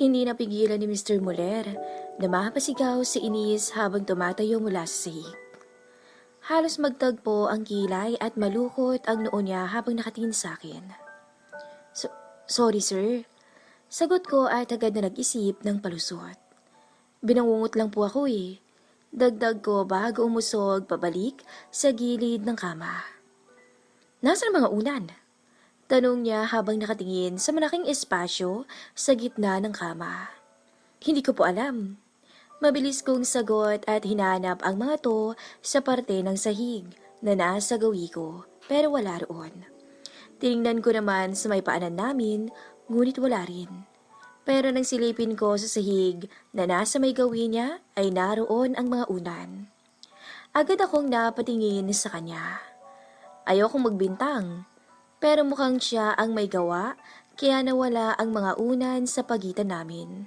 Hindi napigilan ni Mr. Muller na mapasigaw sa inis habang tumatayo mula sa sahig. Halos magtagpo ang kilay at malukot ang noo niya habang nakatingin sa akin. Sorry sir. Sagot ko at agad na nag-isip ng palusot. Binangungot lang po ako eh. Dagdag ko bago umusog pabalik sa gilid ng kama. Nasaan ang mga unan? Tanong niya habang nakatingin sa malaking espasyo sa gitna ng kama. Hindi ko po alam. Mabilis kong sagot at hinanap ang mga to sa parte ng sahig na nasa gawi ko pero wala roon. Tiningnan ko naman sa may paanan namin ngunit wala rin. Pero nang silipin ko sa sahig na nasa may gawi niya ay naroon ang mga unan. Agad akong napatingin sa kanya. Ayokong magbintang. Pero mukhang siya ang may gawa, kaya nawala ang mga unan sa pagitan namin.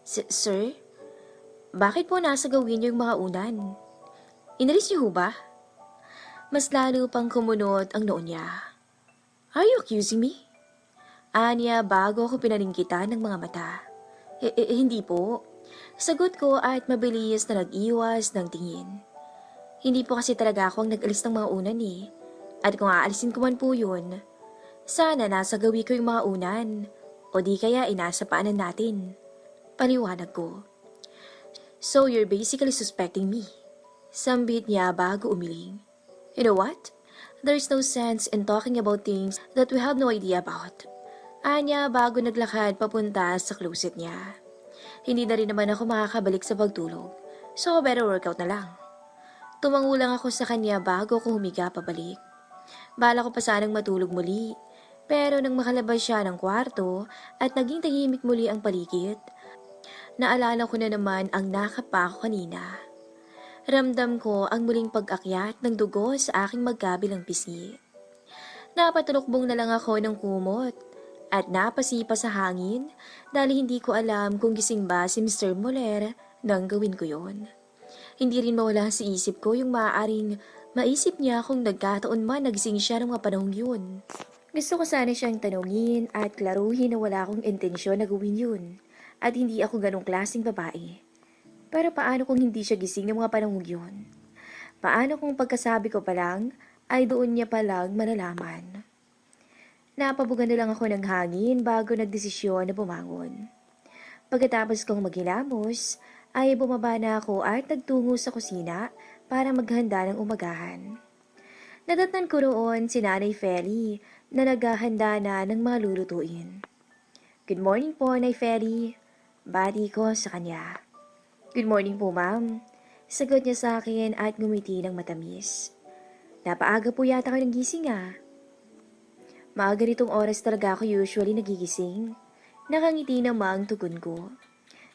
Sir, bakit po nasa gawin niyo yung mga unan? Inalis niyo ho ba? Mas lalo pang kumunot ang noo niya. Are you accusing me? Anya bago ako pinalingkitan ng mga mata. Hindi po. Sagot ko at mabilis na nag-iwas ng tingin. Hindi po kasi talaga ako ang nag-alis ng mga unan eh. At kung aalisin ko man po yun, sana nasa gawi ko yung mga unan o di kaya inasa paanan natin. Paliwanag ko. So you're basically suspecting me. Sambit niya bago umiling. You know what? There's no sense in talking about things that we have no idea about. Anya bago naglakad papunta sa closet niya. Hindi na rin naman ako makakabalik sa pagtulog, so better workout na lang. Tumango lang ako sa kanya bago ko humiga pabalik. Bala ko pa sanang matulog muli, pero nang makalabas siya ng kwarto at naging tahimik muli ang paligid, naalala ko na naman ang nakapa ko kanina. Ramdam ko ang muling pag-akyat ng dugo sa aking magkabilang pisngi. Napatulokbong na lang ako ng kumot at napasipa sa hangin dahil hindi ko alam kung gising ba si Mr. Muller nang gawin ko yon. Hindi rin mawala sa isip ko yung maaaring maisip niya kung nagkataon man nagising siya ng mga panahong yun. Gusto ko sana siyang tanungin at klaruhin na wala akong intensyon na gawin yun at hindi ako ganong klaseng babae. Pero paano kung hindi siya gising ng mga panahong yun? Paano kung pagkasabi ko pa lang ay doon niya palang malalaman? Napabugan na lang ako ng hangin bago nagdesisyon na bumangon. Pagkatapos kong maghilamos, ay bumaba na ako at nagtungo sa kusina para maghanda ng umagahan. Nadatnan ko roon si Nanay Feli na naghahanda na ng mga lulutuin. Good morning po, Nay Feli. Bati ko sa kanya. Good morning po, ma'am. Sagot niya sa akin at ngumiti ng matamis. Napaaga po yata kayo ng gising ah. Maaga nitong oras talaga ako usually nagigising. Nakangiti namang tugon ko.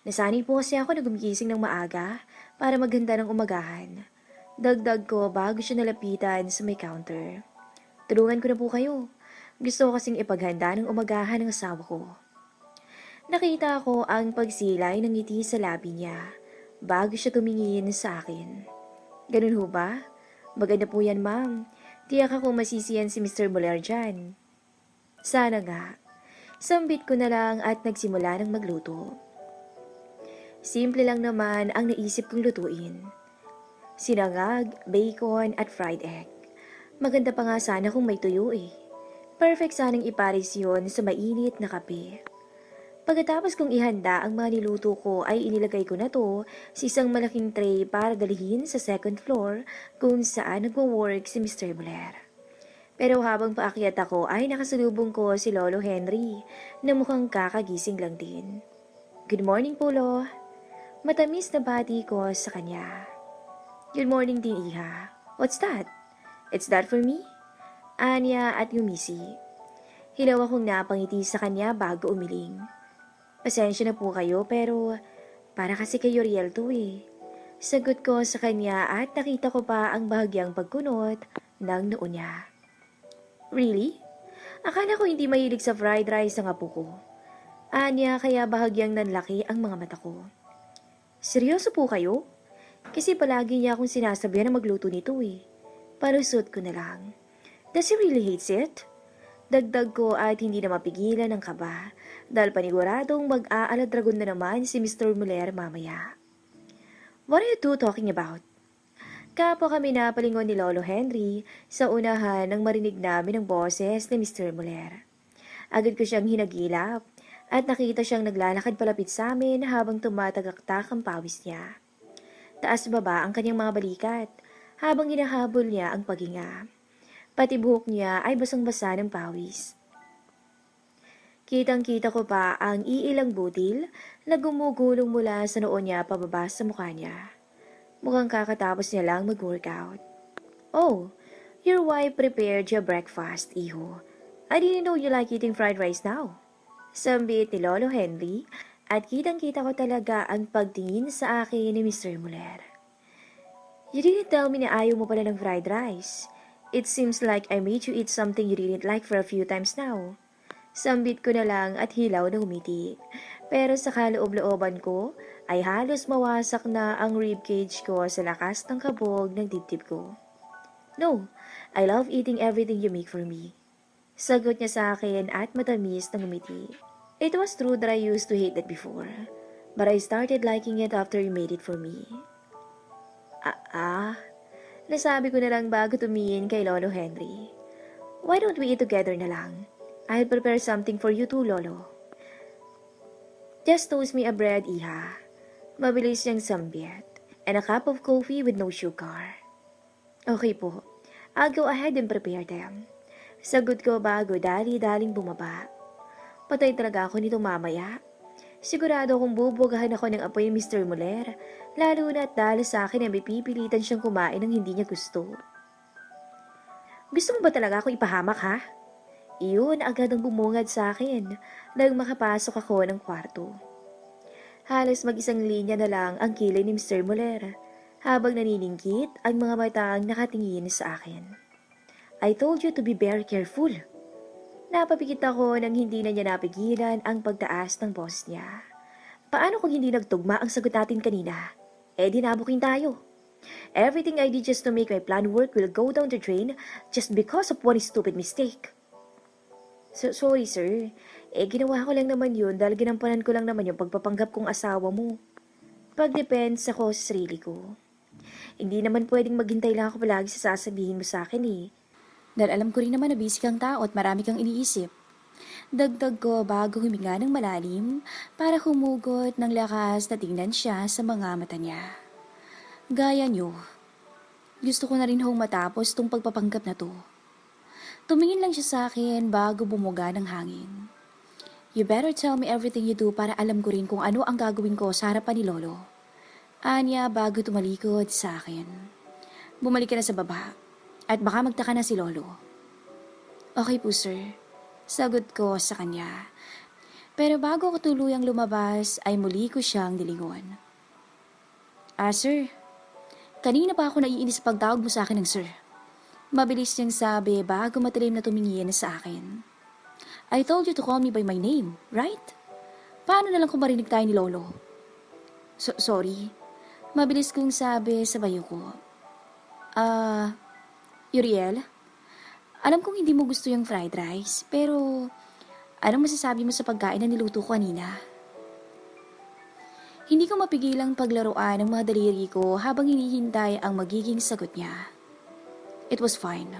Nasanay po kasi ako na gumigising ng maaga para maghanda ng umagahan. Dagdag ko bago siya nalapitan sa may counter. Tulungan ko na po kayo. Gusto ko kasing ipaghanda ng umagahan ng asawa ko. Nakita ko ang pagsilay ng ngiti sa labi niya bago siya tumingin sa akin. Ganun ho ba? Maganda po yan, ma'am. Tiyak ako masisiyan si Mr. Muller dyan. Sana nga. Sambit ko na lang at nagsimula ng magluto. Simple lang naman ang naisip kong lutuin. Sinangag, bacon at fried egg. Maganda pa nga sana kung may tuyo eh. Perfect sanang ipares yun sa mainit na kape. Pagkatapos kong ihanda ang mga niluto ko ay inilagay ko na to sa isang malaking tray para dalhin sa second floor kung saan nagwo-work si Mr. Muller. Pero habang paakyat ako ay nakasalubong ko si Lolo Henry na mukhang kakagising lang din. Good morning po, Lo. Matamis na bati ko sa kanya. Good morning din, Iha. What's that? It's that for me? Anya at Yumisi. Hilaw akong napangiti sa kanya bago umiling. Pasensya na po kayo pero para kasi kayo real to eh. Sagot ko sa kanya at nakita ko pa ang bahagyang pagkunot ng noo niya. Really? Akala ko hindi mahilig sa fried rice ang apo ko. Anya kaya bahagyang nanlaki ang mga mata ko. Seryoso po kayo? Kasi palagi niya akong sinasabihan na magluto nito eh. Palusot ko na lang. Does he really hates it? Dagdag ko at hindi na mapigilan ang kaba dahil paniguradong mag-aaladragon na naman si Mr. Muller mamaya. What are you two talking about? Kapwa kami napalingon ni Lolo Henry sa unahan nang marinig namin ang boses ni Mr. Muller. Agad ko siyang hinagilap at nakita siyang naglalakad palapit sa amin habang tumatagaktak ang pawis niya. Taas baba ang kanyang mga balikat habang hinahabol niya ang paghinga. Pati buhok niya ay basang-basa ng pawis. Kitang-kita ko pa ang iilang butil na gumugulong mula sa noo niya pababa sa mukha niya. Mukhang kakatapos niya lang mag-workout. Oh, your wife prepared your breakfast, iho. I didn't know you like eating fried rice now. Sambit ni Lolo Henry at kitang-kita ko talaga ang pagtingin sa akin ni Mr. Muller. You didn't tell me na ayaw mo pala ng fried rice. It seems like I made you eat something you didn't like for a few times now. Sambit ko na lang at hilaw na umiti. Pero sa kaloob-looban ko ay halos mawasak na ang ribcage ko sa lakas ng kabog ng dibdib ko. No, I love eating everything you make for me. Sagot niya sa akin at matamis ng umiti. It was true that I used to hate that before, but I started liking it after you made it for me. Nasabi ko na lang bago tumingin kay Lolo Henry. Why don't we eat together na lang? I'll prepare something for you too, Lolo. Just toast me a bread, iha. Mabilis niyang sambit. And a cup of coffee with no sugar. Okay po. I'll go ahead and prepare them. Sagot ko bago dali-daling bumaba. Patay talaga ako nito mamaya. Sigurado akong bubugahan ako ng apoy ni Mr. Muller, lalo na at dahil sa akin ay may pipilitan siyang kumain ng hindi niya gusto. Gusto mo ba talaga ako ipahamak, ha? Iyon agad ang bumungad sa akin nang makapasok ako ng kwarto. Halos mag-isang linya na lang ang kilay ni Mr. Muller habang naniningkit ang mga matang nakatingin sa akin. I told you to be very careful. Napapikit ako nang hindi na niya napigilan ang pagtaas ng boses niya. Paano kung hindi nagtugma ang sagot natin kanina? Dinabukin tayo. Everything I did just to make my plan work will go down the drain just because of one stupid mistake. Sorry sir, ginawa ko lang naman yun dahil ginampanan ko lang naman yung pagpapanggap kong asawa mo. Pag-depends ako sa sarili ko. Hindi naman pwedeng maghintay lang ako palagi sa sasabihin mo sa akin eh. Dahil alam ko rin naman na busy kang tao at marami kang iniisip. Dagdag ko bago huminga ng malalim para humugot ng lakas na tingnan siya sa mga mata niya. Gaya niyo, gusto ko na rin hong matapos tong pagpapanggap na to. Tumingin lang siya sa akin bago bumuga ng hangin. You better tell me everything you do para alam ko rin kung ano ang gagawin ko sa harapan ni Lolo. Anya bago tumalikod sa akin. Bumalik ka na sa baba at baka magtaka na si Lolo. Okay po sir, sagot ko sa kanya. Pero bago ko tuluyang lumabas ay muli ko siyang nilingon. Sir, kanina pa ako naiinis sa pagtawag mo sa akin ng sir. Mabilis niyang sabi bago matilim na tumingin sa akin. I told you to call me by my name, right? Paano na lang kung marinig tayo ni Lolo? Sorry. Mabilis kong sabi sa bayo ko. Uriel, alam kong hindi mo gusto yung fried rice, pero anong masasabi mo sa pagkain na niluto ko kanina? Hindi ko mapigilang paglaruan ng mga daliri ko habang hinihintay ang magiging sagot niya. It was fine.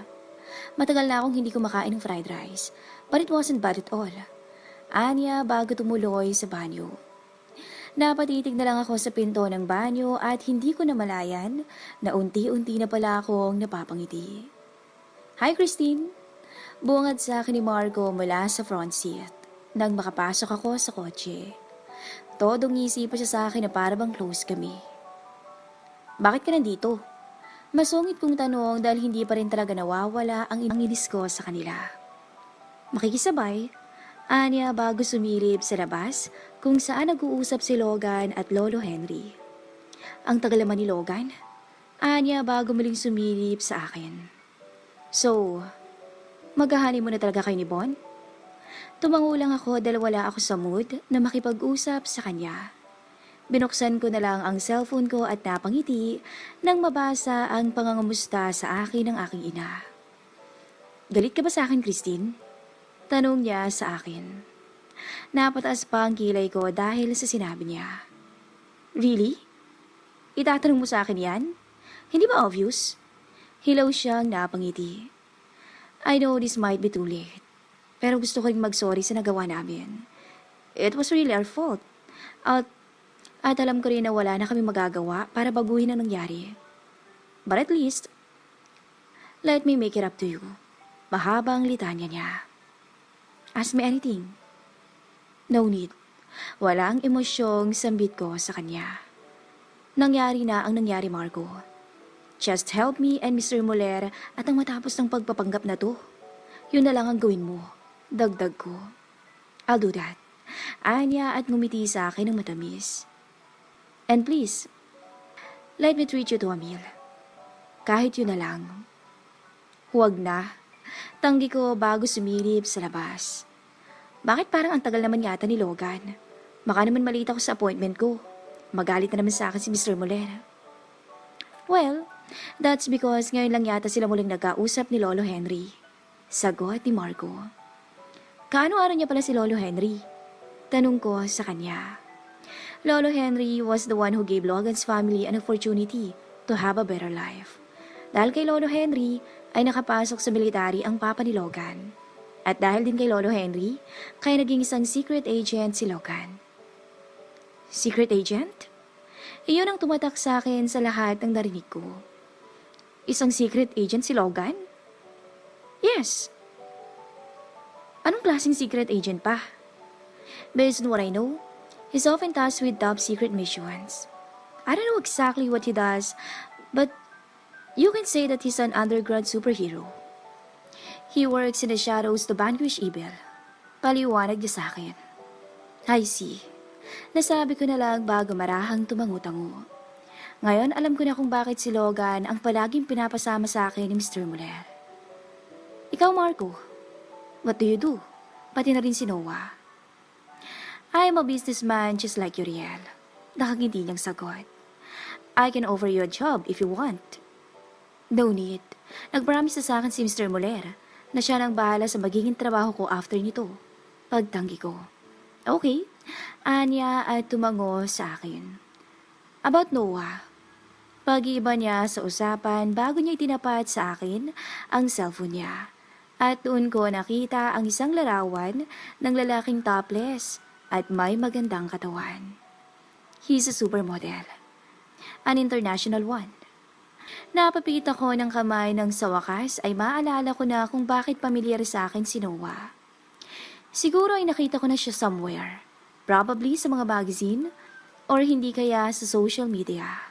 Matagal na akong hindi kumakain ng fried rice, but it wasn't bad at all. Anya bago tumuloy sa banyo. Napatitig na lang ako sa pinto ng banyo at hindi ko namalayan na unti-unti na pala akong napapangiti. Hi Christine! Bungad sa akin ni Margo mula sa front seat nang makapasok ako sa kotse. Todong ngisi pa siya sa akin na parabang close kami. Bakit ka nandito? Masungit kong tanong dahil hindi pa rin talaga nawawala ang inis ko sa kanila. Makikisabay, anya bago sumilip sa labas kung saan nag-uusap si Logan at Lolo Henry. Ang tagal naman ni Logan, anya bago muling sumilip sa akin. So, maghahani mo na talaga kayo ni Bon? Tumango lang ako dahil wala ako sa mood na makipag-usap sa kanya. Binuksan ko na lang ang cellphone ko at napangiti nang mabasa ang pangangamusta sa akin ng aking ina. Galit ka ba sa akin, Christine? Tanong niya sa akin. Napataas pa ang kilay ko dahil sa sinabi niya. Really? Itatanong mo sa akin yan? Hindi ba obvious? Hilaw siyang napangiti. I know this might be too late. Pero gusto ko rin mag-sorry sa nagawa namin. It was really our fault. At alam ko rin na wala na kami magagawa para baguhin ang nangyari. But at least, let me make it up to you. Mahaba ang litanya niya. Ask me anything. No need. Walang emosyong sambit ko sa kanya. Nangyari na ang nangyari, Marco. Just help me and Mr. Muller at ang matapos ng pagpapanggap na to. Yun na lang ang gawin mo. Dagdag ko. I'll do that. Anya at ngumiti sa akin ng matamis. And please, let me treat you to a meal. Kahit yun na lang. Huwag na. Tanggi ko bago sumilip sa labas. Bakit parang ang tagal naman yata ni Logan? Baka naman malita ko sa appointment ko. Magalit na naman sa akin si Mr. Muller. Well, that's because ngayon lang yata sila muling nagkausap ni Lolo Henry. Sagot ni Marco. Kaano araw niya pala si Lolo Henry? Tanong ko sa kanya. Lolo Henry was the one who gave Logan's family an opportunity to have a better life. Dahil kay Lolo Henry ay nakapasok sa military ang papa ni Logan. At dahil din kay Lolo Henry, kaya naging isang secret agent si Logan. Secret agent? Iyon ang tumatak sa akin sa lahat ng narinig ko. Isang secret agent si Logan? Yes. Anong klaseng secret agent pa? Based on what I know, he's often tasked with top secret missions. I don't know exactly what he does, but you can say that he's an underground superhero. He works in the shadows to vanquish evil. Paliwanag niya sa akin. I see. Nasabi ko na lang bago marahang tumangu-tango. Ngayon alam ko na kung bakit si Logan ang palaging pinapasama sa akin ni Mr. Muller. Ikaw, Marco, what do you do? Pati na rin si Noah. I'm a businessman just like Uriel. Nakangiti niyang sagot. I can offer you a job if you want. No need. Nag-promise na sa akin si Mr. Muller na siya nang bahala sa magiging trabaho ko after nito. Pagtanggi ko. Okay. Anya at tumango sa akin. About Noah. Pag-iiba niya sa usapan bago niya itinapat sa akin ang cellphone niya. At doon ko nakita ang isang larawan ng lalaking topless at may magandang katawan. He's a supermodel. An international one. Napapit ako ng kamay nang sa wakas ay maalala ko na kung bakit pamilyar sa akin si Noah. Siguro ay nakita ko na siya somewhere. Probably sa mga magazine or hindi kaya sa social media.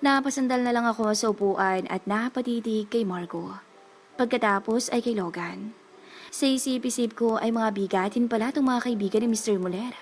Napasandal na lang ako sa upuan at napatitig kay Marco. Pagkatapos ay kay Logan. Sa isip-isip ko ay mga bigatin pala itong mga kaibigan ni Mr. Muller.